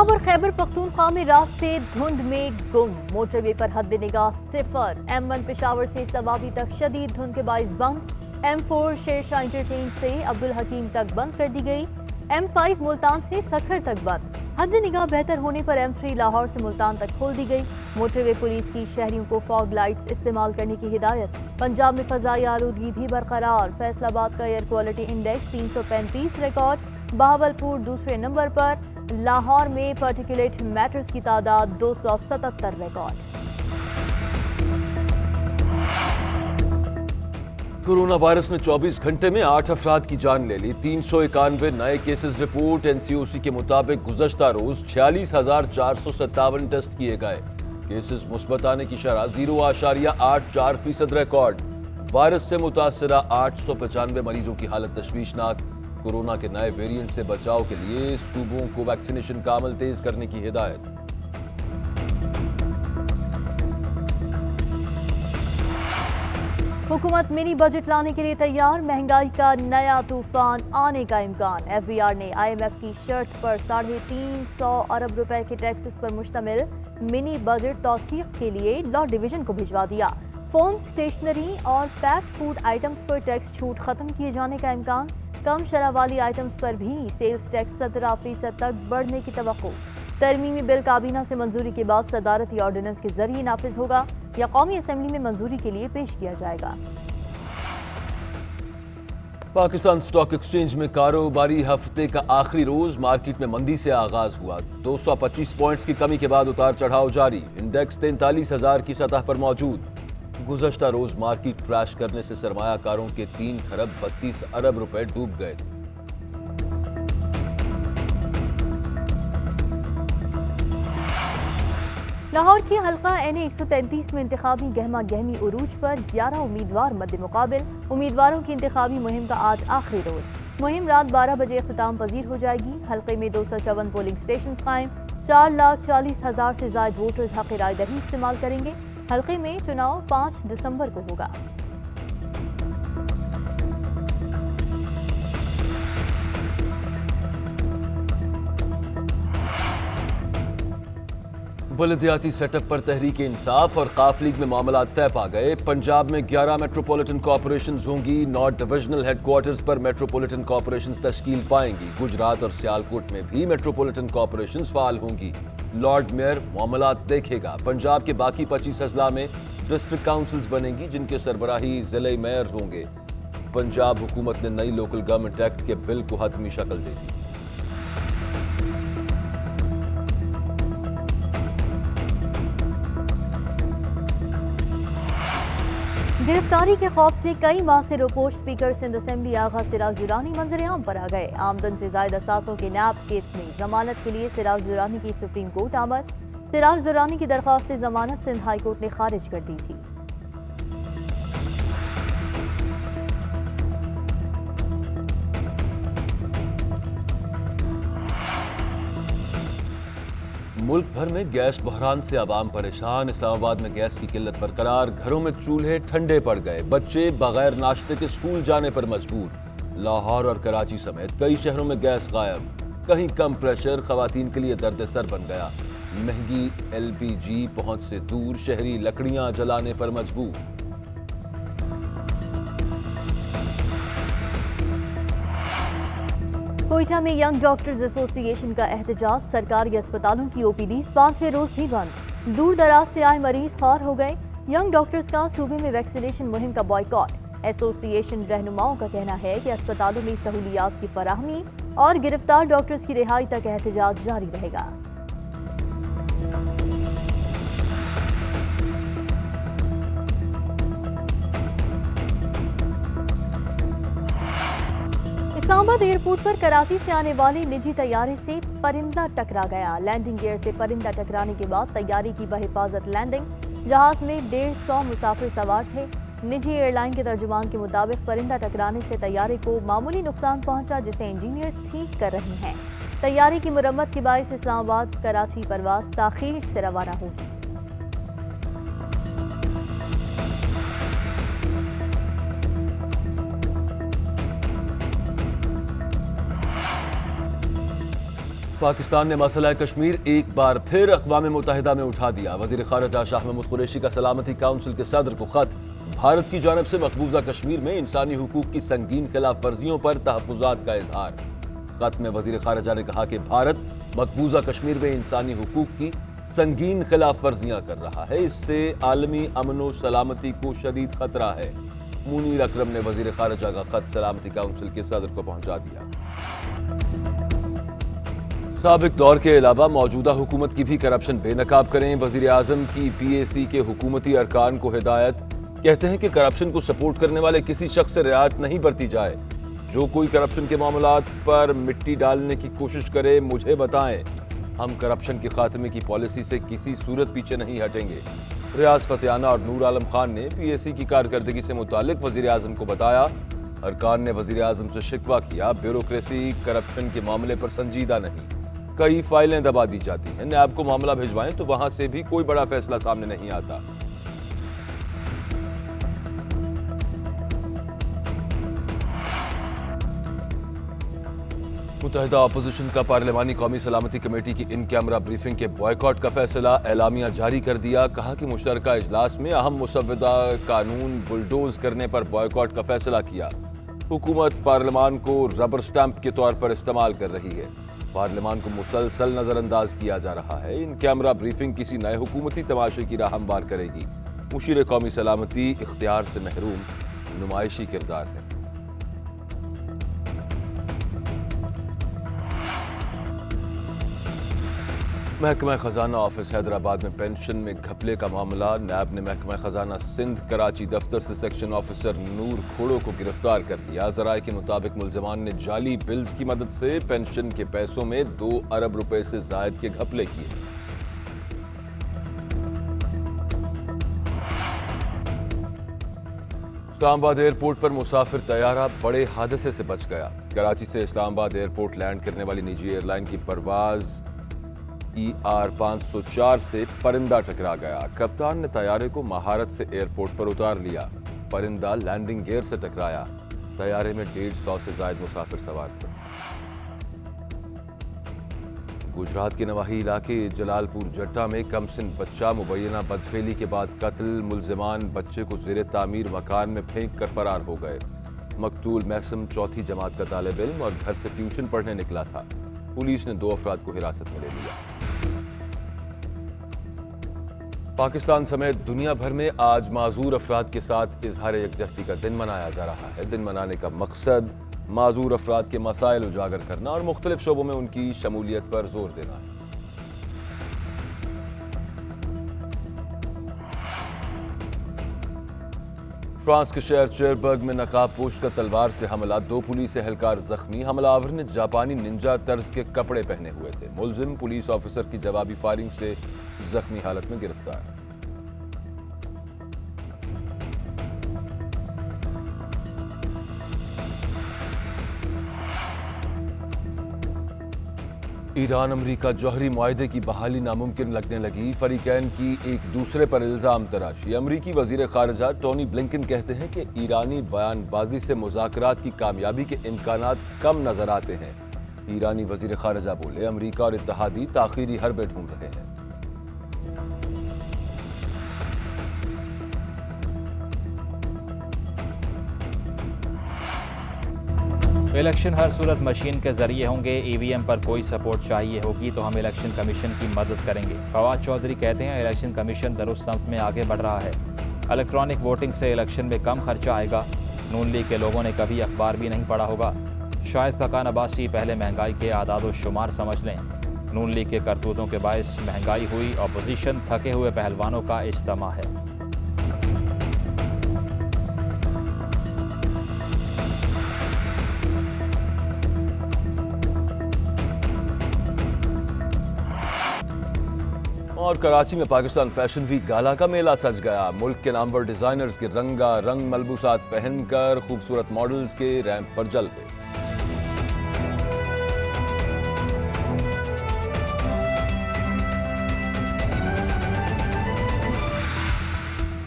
पंजाब और खैबर पख्तूनख्वा में रास्ते धुंध में गुम, मोटरवे पर हद निगाह सिफर। M1 पेशावर से सवाबी तक शदीद धुंध के बाइस बंद। M4 शेरशाह इंटरचेंज से अब्दुल हकीम तक बंद कर दी गई। M5 मुल्तान से सखर तक बंद। हद निगाह बेहतर होने पर M3 लाहौर से मुल्तान तक खोल दी गई। मोटरवे पुलिस की शहरियों को फॉग लाइट्स इस्तेमाल करने की हिदायत। पंजाब में फजाई आलूदगी भी बरकरार। फैसलाबाद का air quality index 335 record. Bahawalpur दूसरे नंबर पर। लाहौर में पार्टिकुलेट मैटर्स की तादाद 277 रिकॉर्ड। कोरोना वायरस ने 24 घंटे में 8 अफराद की जान ले ली। 391 नए केसेस रिपोर्ट। NCOC के मुताबिक गुज़श्ता रोज 46,457 टेस्ट किए गए। केसेस मुस्बत आने की शरह 0.84% रिकॉर्ड। वायरस से मुतासरा 895 मरीजों की हालत तशवीशनाक। कोरोना के नए वेरिएंट से बचाव के लिए सूबों को वैक्सीनेशन का अमल तेज करने की हिदायत। हुकूमत मिनी बजट लाने के लिए तैयार। महंगाई का नया तूफान आने का इम्कान। FBR ने IMF की शर्त पर 350 अरब रुपए के टैक्सेस पर मुश्तमिल मिनी बजट तौसीक के लिए लॉ डिवीजन को भिजवा दिया। फोन, स्टेशनरी और पैक्ड फूड आइटम्स पर टैक्स छूट खत्म किए जाने का इम्कान। कम शरह वाली आइटम्स पर भी सेल्स टैक्स 17% तक बढ़ने की तवक्को। तरमीमी बिल काबीना से मंजूरी के बाद सदारती ऑर्डिनेंस के जरिए नाफिज होगा या कौमी असेंबली में मंजूरी के लिए पेश किया जाएगा। पाकिस्तान स्टॉक एक्सचेंज में कारोबारी हफ्ते का आखिरी रोज मार्केट में मंदी से आगाज हुआ। 225 पॉइंट्स की कमी के बाद उतार चढ़ाव जारी। इंडेक्स 43,000 की सतह पर मौजूद। गुज़श्ता रोज मार्केट क्रैश करने से सरमायाकारों के 3 खरब 32 अरब रुपए डूब गए। लाहौर की हल्का NA 133 में इंतखाबी गहमा गहमी उरूज पर 11 उम्मीदवार मद्दे मुकाबिल। उम्मीदवारों की इंतखाबी मुहिम का आज आखिरी रोज। मुहिम रात 12 बजे इख्तिताम पजीर हो जाएगी। हल्के में 254 पोलिंग स्टेशन कायम। 4,40,000 से ज्यादा वोटर्स हक़ राय दही इस्तेमाल करेंगे। हल्के में चुनाव 5 दिसंबर को होगा। बलदियाती सेटअप पर तहरीक इंसाफ और काफ लीग में मामला तय पा गए। पंजाब में 11 मेट्रोपॉलिटन कॉरपोरेशंस होंगी। 9 डिविजनल हेडक्वार्टर्स पर मेट्रोपॉलिटन कॉरपोरेशंस तश्कील पाएंगी। गुजरात और सियालकोट में भी मेट्रोपॉलिटन कॉरपोरेशंस फाल होंगी। लॉर्ड मेयर मामला देखेगा। पंजाब के बाकी 25 अजला में डिस्ट्रिक्ट काउंसिल्स बनेंगी जिनके सरबराही जिले मेयर होंगे। पंजाब हुकूमत ने नई लोकल गवर्नमेंट एक्ट के बिल को हतमी शक्ल दे दी। गिरफ्तारी के खौफ से कई माह से रोपोश स्पीकर सिंध असेंबली आगा सिराज दुरानी मंजर आम पर आ गए। आमदन से ज्यादा असासों के नैब केस में जमानत के लिए सिराज दुरानी की सुप्रीम कोर्ट आमद। सिराज दुरानी की दरख्वास्त जमानत सिंध हाई कोर्ट ने खारिज कर दी थी। मुल्क भर में गैस बहरान से आवाम परेशान। इस्लामाबाद में गैस की किल्लत बरकरार। घरों में चूल्हे ठंडे पड़ गए। बच्चे बगैर नाश्ते के स्कूल जाने पर मजबूर। लाहौर और कराची समेत कई शहरों में गैस गायब। कहीं कम प्रेशर खवातीन के लिए दर्द सर बन गया। महंगी LPG पहुंच से दूर। शहरी लकड़ियां जलाने पर मजबूर। कोयटा में यंग डॉक्टर्स एसोसिएशन का एहतजाज। सरकारी अस्पतालों की OPDs 5वें रोज भी बंद। दूर दराज से आए मरीज खौर हो गए। यंग डॉक्टर्स का सूबे में वैक्सीनेशन मुहिम का बॉयकॉट। एसोसिएशन रहनुमाओं का कहना है कि अस्पतालों में सहूलियात की फराहमी और गिरफ्तार डॉक्टर्स की रिहाई तक एहतजाज जारी रहेगा। इस्लामाबाद एयरपोर्ट पर कराची से आने वाले निजी तैयारे से परिंदा टकरा गया। लैंडिंग गियर से परिंदा टकराने के बाद तैयारी की बहिफाजत लैंडिंग। जहाज में 150 मुसाफिर सवार थे। निजी एयरलाइन के तर्जुमान के मुताबिक परिंदा टकराने से तैयारे को मामूली नुकसान पहुंचा जिसे इंजीनियर्स ठीक कर रहे हैं। तैयारी की मुरम्मत के बायस इस्लामाबाद कराची परवाज ताखीर से रवाना होगी। पाकिस्तान ने मसला कश्मीर एक बार फिर अक़वाम मुत्तहिदा में उठा दिया। वज़ीर ख़ारिजा शाह महमूद कुरैशी का सलामती काउंसिल के सदर को ख़त। भारत की जानिब से मकबूजा कश्मीर में इंसानी हुकूक की संगीन खिलाफ वर्जियों पर तहफ़्फ़ुज़ात का इज़हार। ख़त में वज़ीर ख़ारिजा ने कहा कि भारत मकबूजा कश्मीर में इंसानी हुकूक की संगीन खिलाफ वर्जियाँ कर रहा है, इससे आलमी अमन व सलामती को शदीद खतरा है। मुनीर अकरम ने वज़ीर ख़ारिजा का ख़त सलामती काउंसिल के सदर को पहुँचा दिया। साबिक दौर के अलावा मौजूदा हुकूमत की भी करप्शन बेनकाब करें। वज़ीर आज़म की PAC के हुकूमती अरकान को हिदायत। कहते हैं कि करप्शन को सपोर्ट करने वाले किसी शख्स से रियायत नहीं बरती जाए। जो कोई करप्शन के मामलात पर मिट्टी डालने की कोशिश करे मुझे बताएं। हम करप्शन के खात्मे की पॉलिसी से किसी सूरत पीछे नहीं हटेंगे। रियाज फतेहाना और नूर आलम खान ने PAC की कारकर्दगी से मुतालिक वज़ीर आज़म को बताया। अरकान ने वज़ीर आज़म से शिकवा किया, ब्यूरोक्रेसी करप्शन के मामले पर संजीदा नहीं, कई फाइलें दबा दी जाती हैं। नैब को मामला भिजवाएं तो वहां से भी कोई बड़ा फैसला सामने नहीं आता। मुत्तहिदा अपोजिशन का पार्लिमानी कौमी सलामती कमेटी की इन कैमरा ब्रीफिंग के बॉयकॉट का फैसला एलामिया जारी कर दिया। कहा कि मुश्तरका इजलास में अहम मुसव्वदा कानून बुलडोज करने पर बॉयकॉट का फैसला किया। हुकूमत पार्लिमान को रबर स्टैंप के तौर पर इस्तेमाल कर रही है। पार्लिमान को मुसलसल नजरअंदाज किया जा रहा है। इन कैमरा ब्रीफिंग किसी नए हुकूमती तमाशे की राह हमवार करेगी। मुशीर कौमी सलामती इख्तियार से महरूम नुमाइशी किरदार है। महकमा खजाना ऑफिस हैदराबाद में पेंशन में घपले का मामला। नैब ने महकमा खजाना सिंध कराची दफ्तर से सेक्शन ऑफिसर नूर खोड़ो को गिरफ्तार कर लिया। ज़राए के मुताबिक मुल्ज़िमान ने जाली बिल्स की मदद से पेंशन के पैसों में 2 अरब रुपए से ज़ायद के घपले किए। इस्लामाबाद एयरपोर्ट पर मुसाफिर तैयारा बड़े हादसे से बच गया। कराची से इस्लामाबाद एयरपोर्ट लैंड करने वाली निजी एयरलाइन की परवाज ER 504 से परिंदा टकरा गया। कप्तान ने तैयारे को महारत से एयरपोर्ट पर उतार लिया। परिंदा लैंडिंग गियर से टकराया। तैयारे में 150 से ज्यादा मुसाफिर सवार थे। गुजरात के नवाही इलाके जलालपुर जट्टा में कमसिन बच्चा मुबैना बदफेली के बाद कत्ल। मुल्जिमान बच्चे को ज़ेरे तामीर मकान में फेंक कर फरार हो गए। मकतूल महसम 4वीं जमात का तालिब इल्म और घर से ट्यूशन पढ़ने निकला था। पुलिस ने 2 अफराद को हिरासत में ले लिया। पाकिस्तान समेत दुनिया भर में आज माजूर अफराद के साथ इजहार यकजहती का दिन मनाया जा रहा है। दिन मनाने का मकसद माजूर अफराद के मसाइल उजागर करना और मुख्तलिफ शोबों में उनकी शमूलियत पर जोर देना है। फ्रांस के शहर चेरबर्ग में नकाबपोश का तलवार से हमला। 2 पुलिस एहलकार जख्मी। हमलावर ने जापानी निंजा तर्ज के कपड़े पहने हुए थे। मुलजिम पुलिस ऑफिसर की जवाबी फायरिंग से जख्मी हालत में गिरफ्तार। ईरान अमरीका जौहरी मुआहदे की बहाली नामुमकिन लगने लगी। फरीकैन की एक दूसरे पर इल्जाम तराशी। अमरीकी वजीर खारजा टोनी ब्लिंकन कहते हैं कि ईरानी बयानबाजी से मुज़ाकरात की कामयाबी के इम्कानात कम नजर आते हैं। ईरानी वजीर खारजा बोले, अमरीका और इत्तहादी ताखीरी हरबे ढूंढ रहे हैं। इलेक्शन हर सूरत मशीन के जरिए होंगे। EVM पर कोई सपोर्ट चाहिए होगी तो हम इलेक्शन कमीशन की मदद करेंगे। फवाद चौधरी कहते हैं इलेक्शन कमीशन दुरुस्त समत में आगे बढ़ रहा है। इलेक्ट्रॉनिक वोटिंग से इलेक्शन में कम खर्चा आएगा। नून लीग के लोगों ने कभी अखबार भी नहीं पढ़ा होगा। शायद फकान अब्बासी पहले महंगाई के आदाद व शुमार समझ लें। नून लीग के करतूतों के बायस महंगाई हुई। अपोजिशन थके हुए पहलवानों का इज्तिमा है। और कराची में पाकिस्तान फैशन वीक गाला का मेला सज गया। मुल्क के नामवर डिजाइनर्स के रंगा रंग मलबूसात पहनकर खूबसूरत मॉडल्स के रैंप पर जल गए।